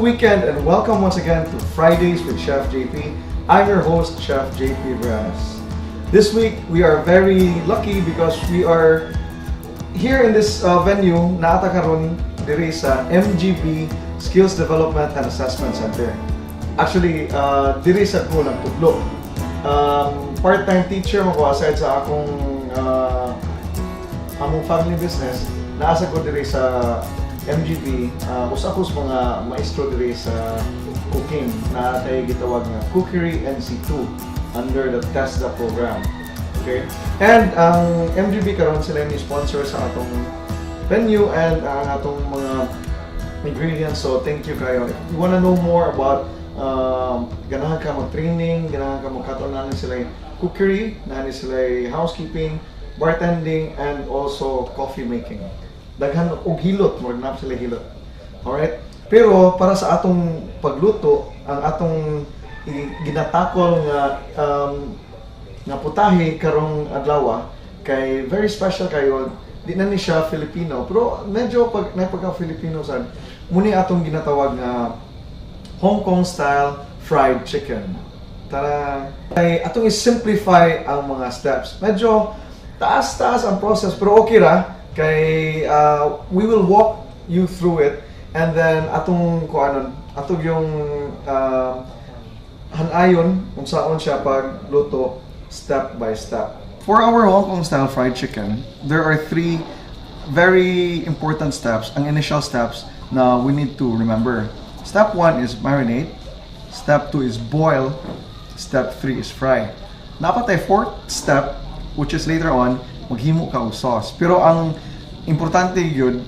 weekend and welcome once again to Fridays with Chef JP. I'm your host, Chef JP Briones. This week we are very lucky because we are here in this venue na ata karon diri sa MGB Skills Development and Assessment Center. Actually, diri sa ko nagtudlo. Part-time teacher mo ko aside sa akong among family business. Naasa ko diri sa MGB, usa ko sa mga maestro diri sa cooking na tayo gitawag nga Cookery NC2 under the TESDA program. Okay? And ang MGB karon sila ni sponsor sa atong venue and ang atong mga ingredients. So thank you kayo. If you wanna know more about ganahan ka mag-training, ganahan ka magkatunan sila cookery, na sila housekeeping, bartending, and also coffee making. Daghan og hilot, more na sila hilot. Alright? Pero para sa atong pagluto, ang atong ginatakol nga putahe karong adlaw kay very special kayo. Di na ni siya Filipino, pero medyo pagka-Filipino sad. Muni atong ginatawag nga Hongkong style fried chicken. Tara, ay atong i-simplify ang mga steps. Medyo taas-taas ang process, pero okay ra. Kay we will walk you through it and then atong yung hanayon kung saan siya pagluto step by step. For our Hong Kong style fried chicken, there are three very important steps, ang initial steps na we need to remember. Step 1 is marinate, step 2 is boil, step 3 is fry. Napatay fourth step, which is later on maghimo ka og sauce. Pero ang importante yun,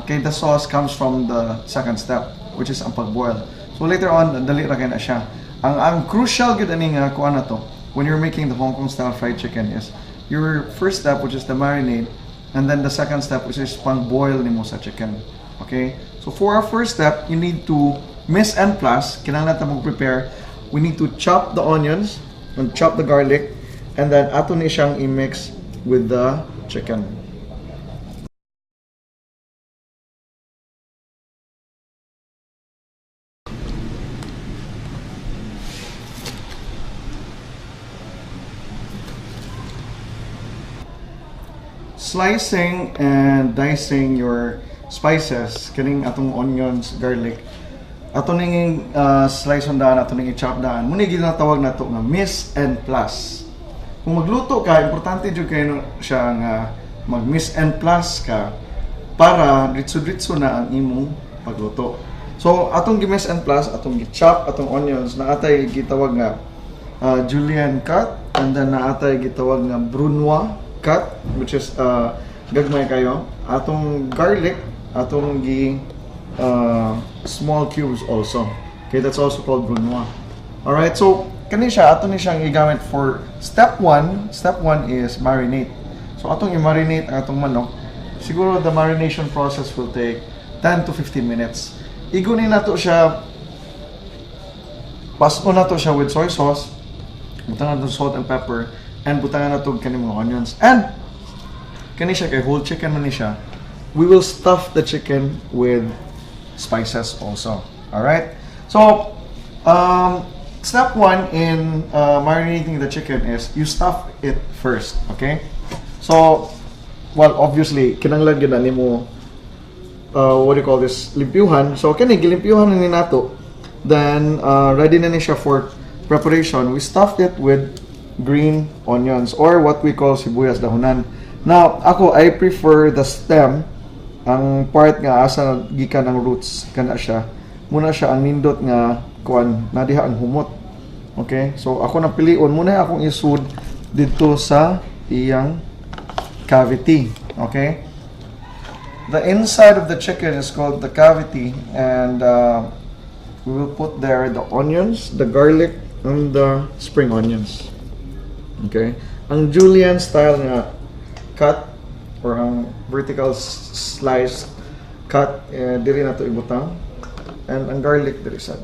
kay the sauce comes from the second step, which is ang pag-boil. So later on, dali ra kay na siya. Ang crucial gud ani nga kuan na to, when you're making the Hong Kong style fried chicken is your first step, which is the marinade, and then the second step, which is pang-boil nimo sa chicken. Okay? So for our first step, you need to miss and plus, kinahanglan ta mag-prepare. We need to chop the onions and chop the garlic, and then ato ni siyang i-mix with the chicken. Slicing and dicing your spices, kining atong onions, garlic, ato ning slice on daan, ato ning i-chop daan. Muna ginatawag na to nga miss and plus. Kung magluto ka, importante jud kayo siya nga mag-miss and plus ka para ditso-ditso na ang imong pagluto. So, atong gi-miss and plus, atong gi-chop, atong onions, na atay gitawag nga julienne cut, and then na atay gitawag nga brunoise cut, which is gagmay kayo. Atong garlic, atong gi small cubes also. Okay, that's also called brunoise. Alright, so kani siya, ato ni siyang igamit for step 1. Step 1 is marinate. So atong i-marinate ang atong manok. Siguro the marination process will take 10 to 15 minutes. Igunin nato siya, pasko nato siya with soy sauce, butangan nato salt and pepper, and butangan nato kani mga onions. And kani siya kay whole chicken man ni siya. We will stuff the chicken with spices also. Alright? So, step 1 in marinating the chicken is you stuff it first, okay? So, well, obviously, kinanglan yun na nimo, what do you call this, limpyuhan. So, kani, gilimpyuhan na ni nato. Then, ready na ni siya for preparation. We stuffed it with green onions or what we call sibuyas dahonan. Now, I prefer the stem, ang part nga asa gikan ng roots, kana siya. Muna siya ang nindot nga kuan na diha ang humot. Okay? So ako nang pilion muna akong isud dito sa iyang cavity. Okay? The inside of the chicken is called the cavity, and we will put there the onions, the garlic, and the spring onions. Okay? Ang julienne style nga cut or ang vertical slice cut, diri na to ibutang. And ang garlic diri sad.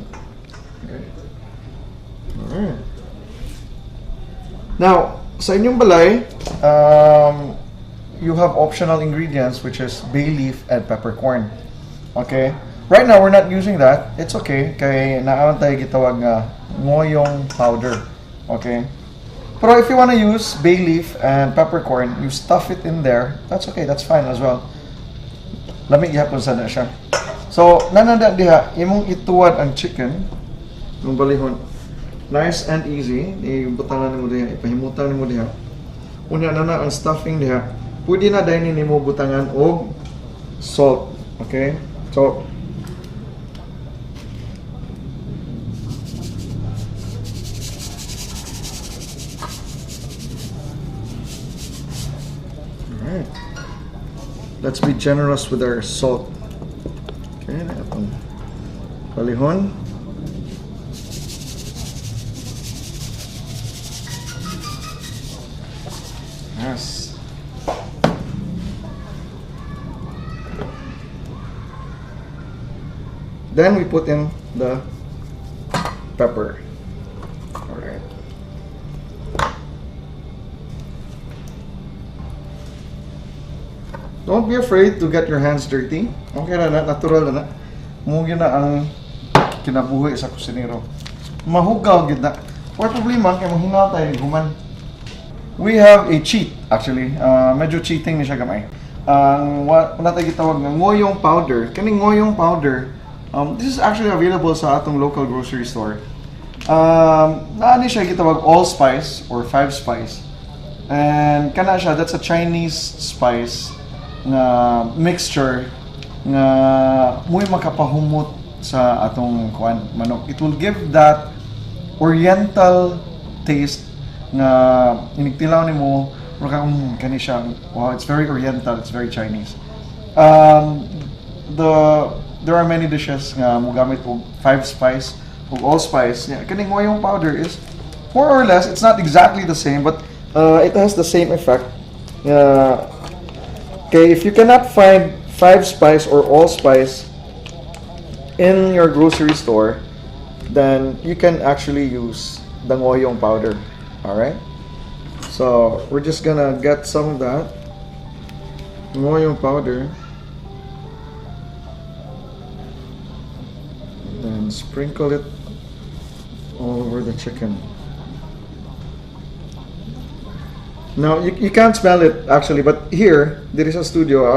Okay. Alright. Now, sa inyong balay, you have optional ingredients which is bay leaf and peppercorn. Okay? Right now, we're not using that. It's okay. Kay naaman tayo gitawag nga ngoyong powder. Okay? Pero if you want to use bay leaf and peppercorn, you stuff it in there. That's okay. That's fine as well. Lamig gihapon sa na siya. So, nananda diha, imong ituwad ang chicken. Yung balihon. Nice and easy. Ibutangan mo diha. Ipahimutan mo diha. Unya na ang stuffing diha. Pwede na dahil nimo butangan og salt. Okay? So, alright. Let's be generous with our salt. Okay, na itong balihon. Yes. Then we put in the pepper. Alright. Don't be afraid to get your hands dirty. Okay na, natural na. Mugin na ang kinabuhi sa kusinero. Mahugaw gid na. Or problema kay mahina tayo human. We have a cheat actually. Medyo cheating ni siya gamay. Ang wala tayo gitawag nga ngoyong powder. Kaning ngoyong powder, this is actually available sa atong local grocery store. Naani siya gitawag allspice or 5-spice. And kana siya, that's a Chinese spice nga mixture nga muy makapahumot sa atong kuan manok. It will give that oriental taste nga inigtilaw nimo kani siya. Wow, it's very oriental, it's very Chinese. There are many dishes nga mogamit og 5-spice og allspice. Yeah, kaning ngoyong powder is more or less, it's not exactly the same, but it has the same effect. Okay, if you cannot find 5-spice or allspice in your grocery store, then you can actually use the ngoyong powder. Alright? So, we're just gonna get some of that ngoyong powder and then sprinkle it all over the chicken. Now, you can't smell it actually, but here, there is a studio,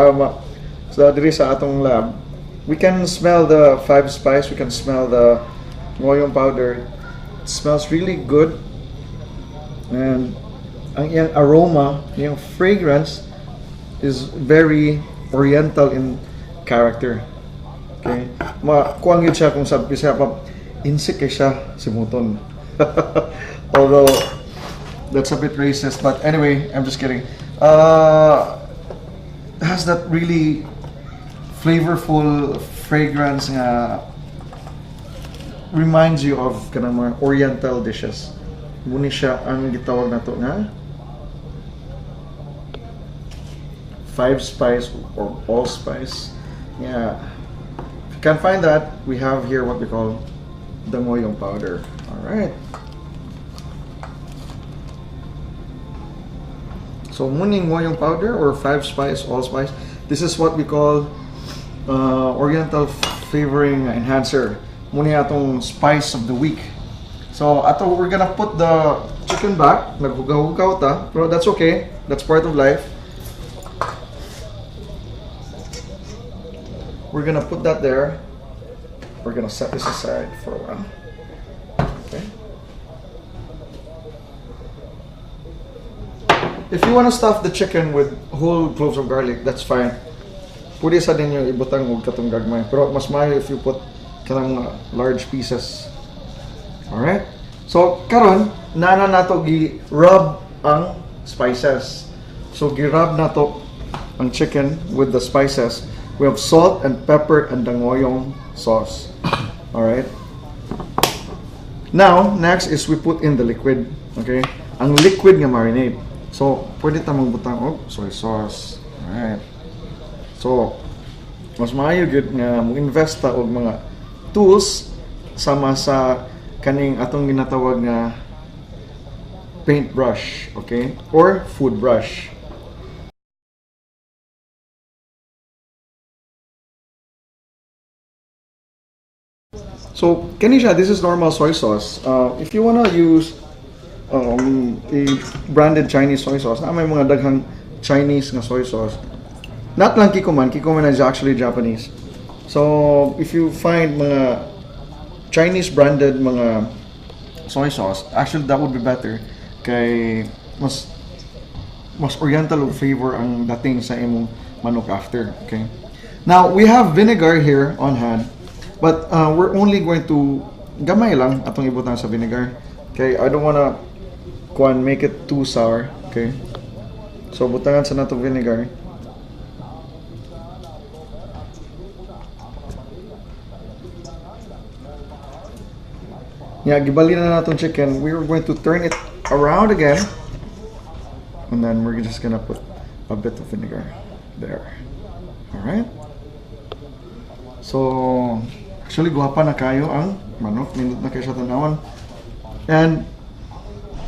so there is a atong lab. We can smell the 5-spice, we can smell the ngoyong powder. It smells really good. And ang iyang aroma, yung fragrance is very oriental in character. Okay? Makuang yun siya kung sabi siya pa, insik siya si Muton. Although, that's a bit racist, but anyway, I'm just kidding. It has that really flavorful fragrance nga reminds you of kanang mga oriental dishes. Muni siya ang gitawag nato nga 5-spice or allspice. Yeah. If you can't find that, we have here what we call the ngoyong powder. Alright. So muning ngoyong powder or 5-spice, allspice. This is what we call Oriental flavoring enhancer. Muni atong spice of the week. So ato we're gonna put the chicken back. Naghugaw-hugaw ta, pero that's okay. That's part of life. We're gonna put that there. We're gonna set this aside for a while. Okay. If you want to stuff the chicken with whole cloves of garlic, that's fine. Pwede sa din yung ibutang og katong gagmay. Pero mas maayo if you put kanang large pieces. Alright? So, karon nana nato gi-rub ang spices. So, gi-rub nato ang chicken with the spices. We have salt and pepper and dangoyong sauce. Alright? Now, next is we put in the liquid. Okay? Ang liquid nga marinade. So, pwede tamang butang og soy sauce. Alright. So, mas maayo gud nga mo-invest ta og mga tools sama sa kaning atong ginatawag nga paintbrush, okay? Or food brush. So, Kenisha, this is normal soy sauce. If you wanna use a branded Chinese soy sauce, na may mga daghang Chinese nga soy sauce. Not lang Kikoman. Kikoman is actually Japanese. So, if you find mga Chinese branded mga soy sauce, actually that would be better. Kay mas oriental flavor ang dating sa imong manok after. Okay. Now, we have vinegar here on hand. But we're only going to gamay lang atong ibutan sa vinegar. Okay, I don't wanna make it too sour. Okay, so butangan sa nato vinegar. Yeah, gibali na natong chicken. We're going to turn it around again, and then we're just gonna put a bit of vinegar there. All right. So actually, guwapa na kayo ang manok. Nindot na kayo sa tanawan. And,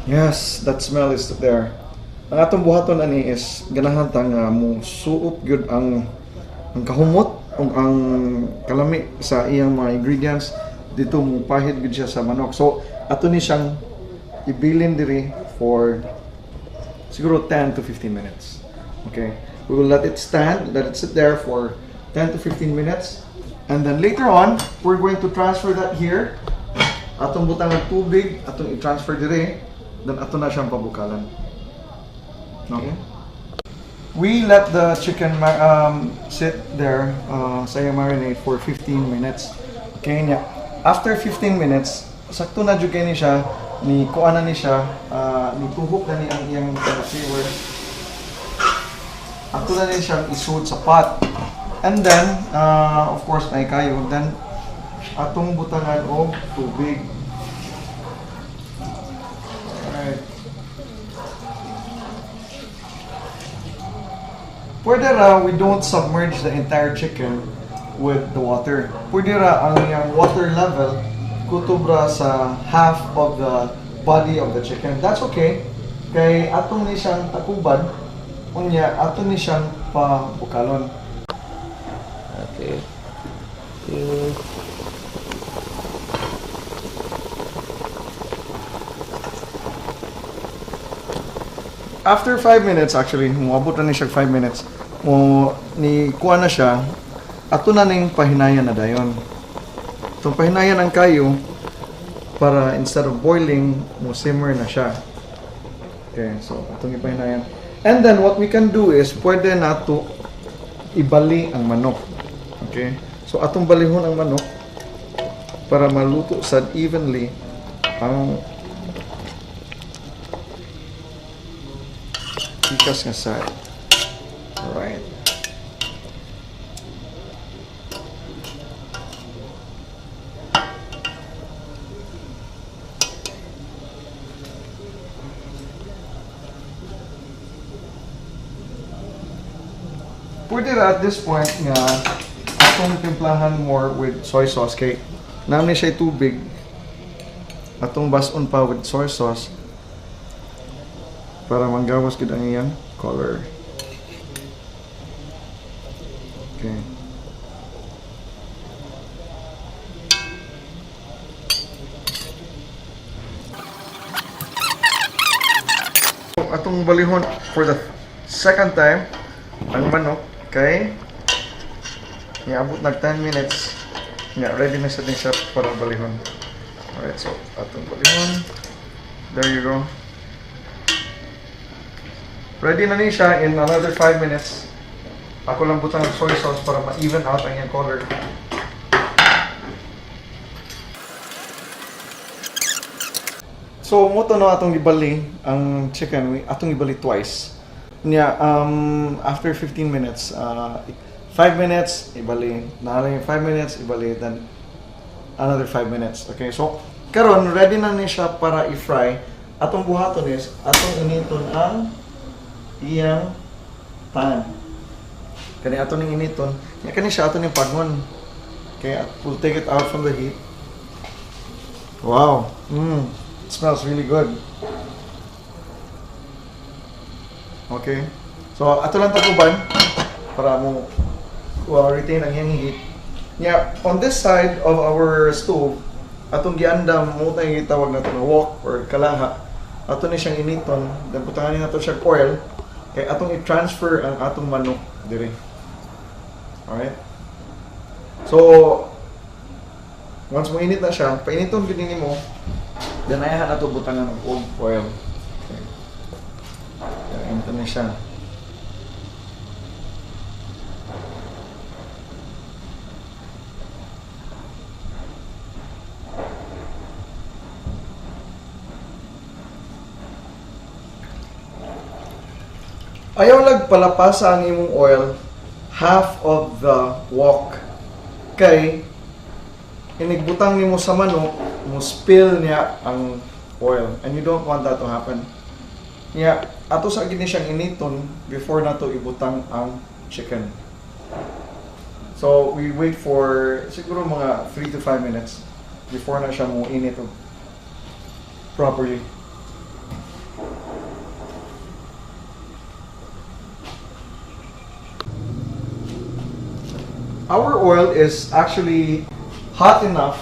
yes, that smell is there. Ang atong buhaton ani is ganahan ta nga mo suop gyud ang kahumot o ang kalami sa iyang mga ingredients dito mo pahid gyud siya sa manok. So, ato ni siyang ibilin diri for siguro 10 to 15 minutes. Okay? We will let it sit there for 10 to 15 minutes. And then later on, we're going to transfer that here. Atong butang ng tubig, atong i-transfer dire. Then ato na siyang pabukalan. Okay? We let the chicken sit there sa yung marinade for 15 minutes. Okay, niya. After 15 minutes, sakto na jud ni siya, ni kuana ni siya, ni tuhok na ni ang iyang flavor. Ato na ni siya isud sa pot. And then, of course, may kayo. Then, atong butangan o tubig. Alright. Pwede ra, we don't submerge the entire chicken with the water. Pwede ra, ang yung water level kutubra sa half of the body of the chicken. That's okay. Kay atong ni siyang takuban, unya, atong ni siyang pabukalon. Okay. After 5 minutes, actually, umabot na ni siya 5 minutes, ni kuha na siya, ato na ning pahinayan na dayon. Itong pahinayan ang kayo, para instead of boiling, mo simmer na siya. Okay, so itong ipahinayan. And then, what we can do is, pwede na to ibali ang manok. Okay? So, atong balihon ang manok para maluto sad evenly ang ikas nga side. Alright. Pwede ra at this point nga atong timplahan more with soy sauce kay namin siya tubig atong bason pa with soy sauce para manggawas gid ang iyang color. Okay. Atong balihon for the second time ang manok. Okay. Iabot nag 10 minutes. Yeah, ready na sa din siya para balihon. Alright, so atong balihon. There you go. Ready na ni siya in another 5 minutes. Ako lang butang ng soy sauce para ma-even out ang iyang color. So, muto no atong ibali ang chicken. Atong ibali twice. Yeah, after 15 minutes, 5 minutes, ibali. Nalang 5 minutes, ibali. Then, another 5 minutes. Okay, so, karon ready na ni siya para i-fry. Atong buhaton is, atong initon ang iyang pan. Kani atong ning initon. Kani siya atong ning pagmon. Okay, we'll take it out from the heat. Wow. It smells really good. Okay. So, ato lang taguban para mo retain ang iyang heat. Yeah, on this side of our stove, atong giandam mo tayo gitawag na ito na wok or kalaha. Ato ni siyang initon, then putanganin nato siya oil, kay atong i-transfer ang atong manok dire. Alright? So, once mo init na siya, painiton gini mo, then ayahan nato butangan ng oil. Okay. Then, initon na siya. Ayaw lag palapasa ang imong oil half of the wok. Kay inigbutang nimo sa manok, mo spill niya ang oil and you don't want that to happen. Niya ato sa gini siyang initon before nato ibutang ang chicken. So we wait for siguro mga 3 to 5 minutes before na siya mo init properly. Our oil is actually hot enough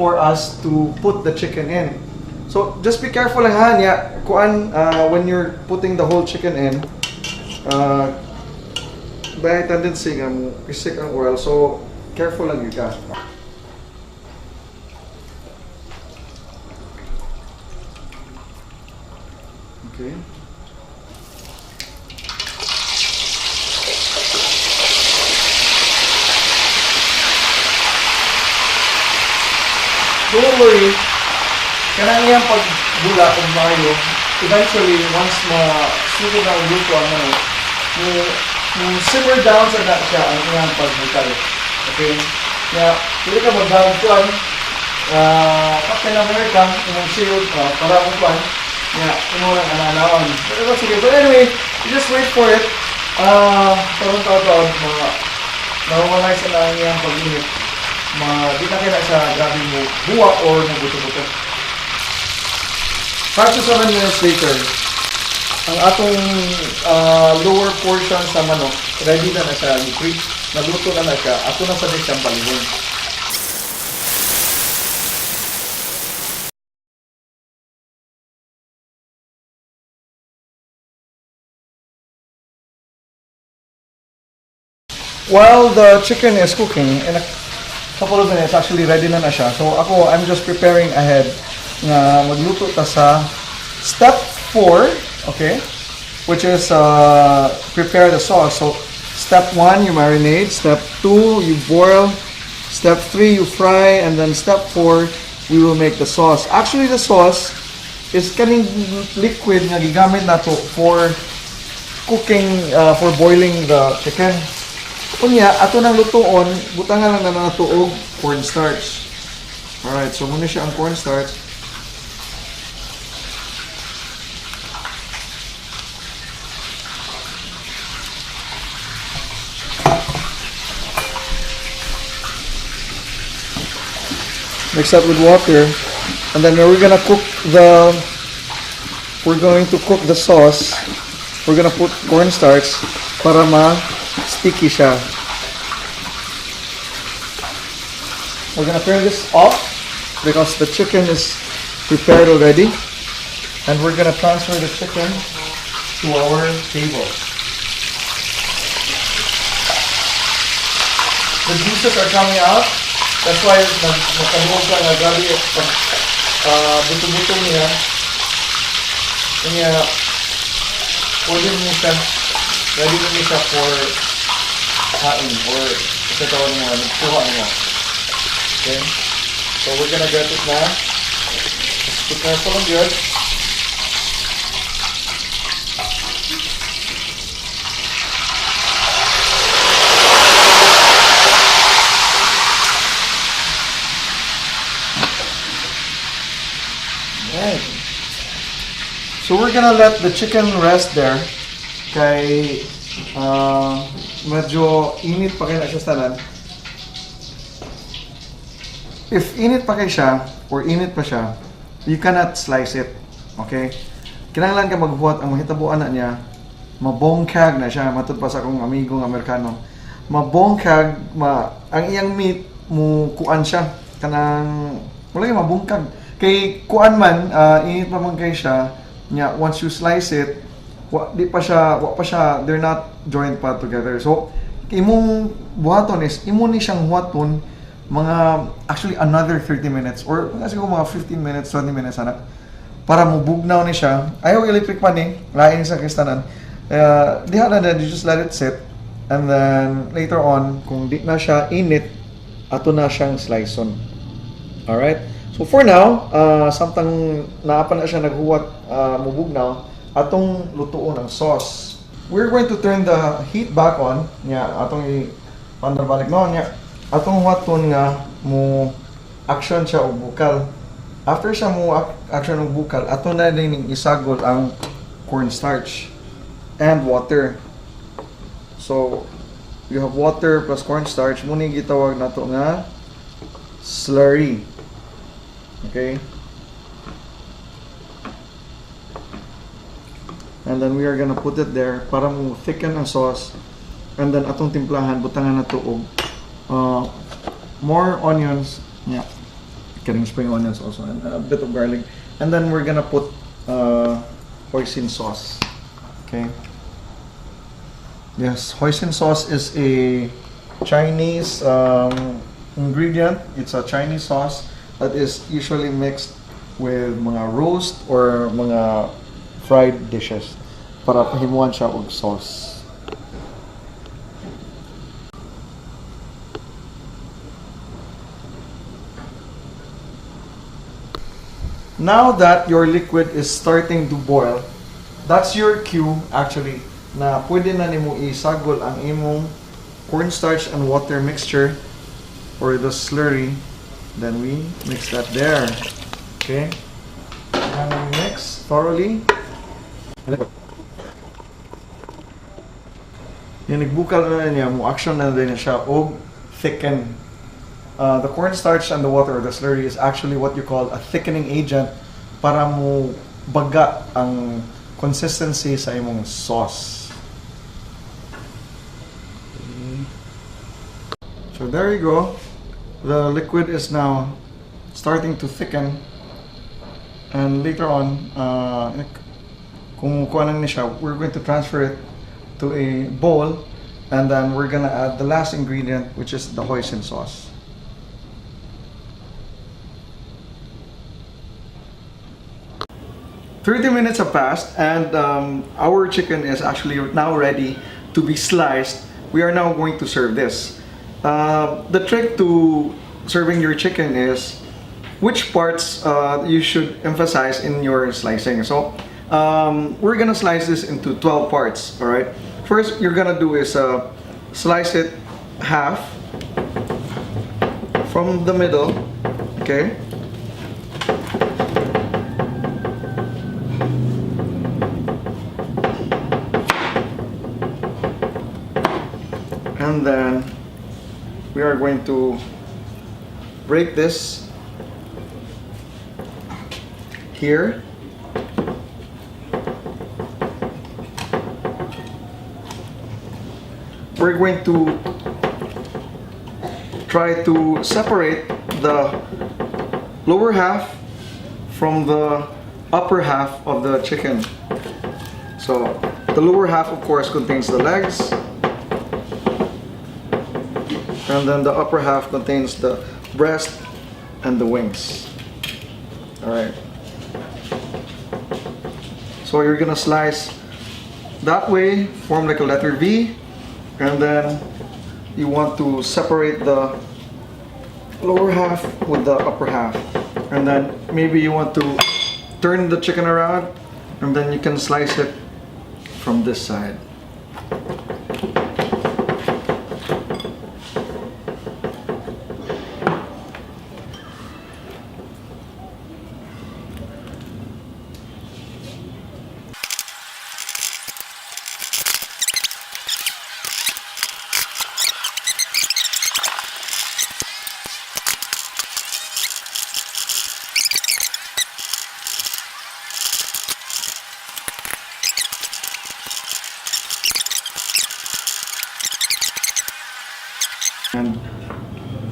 for us to put the chicken in. So just be careful lang ha niya kuan when you're putting the whole chicken in. May tendency nga mo isik ang oil, so careful lang yun ka. Okay. Don't worry, kanang iyang pagbula kung mayo, eventually, once ma-sugo na ang luto ang ano, simmer down sa na siya ang iyang pagbukal. Okay? Kaya, hindi ka mag-down kuan, Captain America, yung shield, para mong kuan, kaya, yung lang ananawan. Pero sige, but anyway, you just wait for it. Parang taon-taon, nawawalay sa lang iyang pag-init. Di na kaya sa grabe mo buwa or nabuto-buto. 5 to 7 minutes later, ang atong lower portion sa manok, ready na siya, nagluto na siya, ato na sa siyang balihon. While the chicken is cooking, in a couple of minutes, actually ready na siya. So ako, I'm just preparing ahead na magluto ta sa step 4, okay? Which is prepare the sauce. So step 1, you marinate. Step 2, you boil. Step 3, you fry. And then step 4, we will make the sauce. Actually, the sauce is kaning liquid na gigamit nato for cooking, for boiling the chicken. Unya, ato nang lutoon, butangan lang na nato og cornstarch. Alright, so muna siya ang cornstarch. Mix that with water, and then we're going to cook the sauce. We're gonna put cornstarch para ma-sticky siya. We're gonna turn this off because the chicken is prepared already, and we're gonna transfer the chicken to our table. The juices are coming out. That's why nakabuhos lang na grabe buto-buto niya. Kanya pwede mo siya, ready mo siya for kain or kasi tawag mo, nagkuha mo. Okay? So we're gonna get it na. Just be careful and good. Right. So we're gonna let the chicken rest there. Kay medyo init pa kayo na siya tanan. If init pa kayo siya, or init pa siya, you cannot slice it. Okay? Kinahanglan ka magbuhat ang mahitabuan na niya, mabongkag na siya, matod pa sa akong amigong Amerikano. mabongkag, ang iyang meat mo kuan siya kanang wala yung mabungkag. Kay kuan man, init pa man kay siya. Nya once you slice it, wa pa siya, they're not joined pa together. So imong buhaton is imo ni siyang huwaton mga actually another 30 minutes or siguro mga 15 minutes, 20 minutes anak para mubugnaw ni siya. Ayaw electric pan eh, lain sa kristanan. Diha na you just let it sit and then later on kung di na siya init, ato na siyang slice on. Alright? So for now, samtang naapa na siya naghuwat mubugnaw, atong lutuon ang sauce. We're going to turn the heat back on. Nya atong i-pandarbalik no nya. Atong huwaton nga mo action siya og bukal. After siya mo action og bukal, ato na din isagol ang cornstarch and water. So you have water plus cornstarch. Muna gitawag nato nga slurry. Okay? And then we are gonna put it there para mo thicken ang sauce. And then atong timplahan, butangan na to og more onions. Yeah. Getting spring onions also and a bit of garlic. And then we're gonna put hoisin sauce. Okay? Yes, hoisin sauce is a Chinese ingredient. It's a Chinese sauce that is usually mixed with mga roast or mga fried dishes para pahimuan siya og sauce. Now that your liquid is starting to boil, that's your cue actually na pwede na nimo isagol ang imong cornstarch and water mixture or the slurry. Then we mix that there. Okay? And we mix thoroughly. Yung nagbukal na niya, mo action na din siya og thicken. The cornstarch and the water or the slurry is actually what you call a thickening agent para mo baga ang consistency sa imong sauce. Okay. So there you go. The liquid is now starting to thicken, and later on, kung kuha na siya, we're going to transfer it to a bowl, and then we're gonna add the last ingredient, which is the hoisin sauce. "30 minutes have passed, and our chicken is actually now ready to be sliced. We are now going to serve this. The trick to serving your chicken is which parts you should emphasize in your slicing. So we're gonna slice this into 12 parts. All right. First, you're gonna do is slice it half from the middle. Okay. And then we are going to break this here. We're going to try to separate the lower half from the upper half of the chicken. So the lower half, of course, contains the legs. And then the upper half contains the breast and the wings. Alright. So you're gonna slice that way, form like a letter V, and then you want to separate the lower half with the upper half. And then maybe you want to turn the chicken around, and then you can slice it from this side.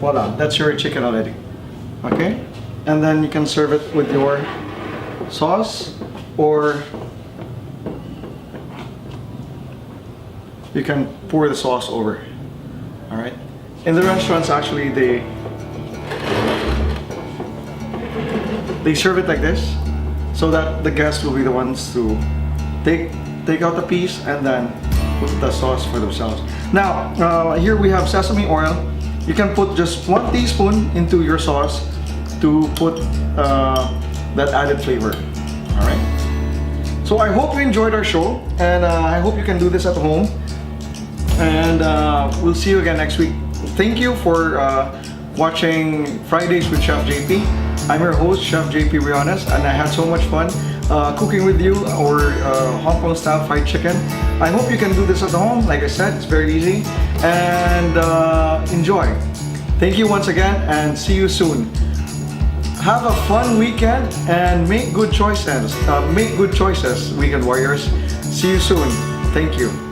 Voila, that's your chicken already. Okay? And then you can serve it with your sauce, or you can pour the sauce over. Alright? In the restaurants, actually, they serve it like this, so that the guests will be the ones to take out the piece and then put the sauce for themselves. Now, here we have sesame oil. You can put just 1 teaspoon into your sauce to put that added flavor. All right. So I hope you enjoyed our show, and I hope you can do this at home. And we'll see you again next week. Thank you for watching Fridays with Chef JP. I'm your host, Chef JP Briones, and I had so much fun cooking with you our Hong Kong style fried chicken. I hope you can do this at home. Like I said, it's very easy, and enjoy. Thank you once again, and see you soon. Have a fun weekend and make good choices. Weekend warriors. See you soon. Thank you.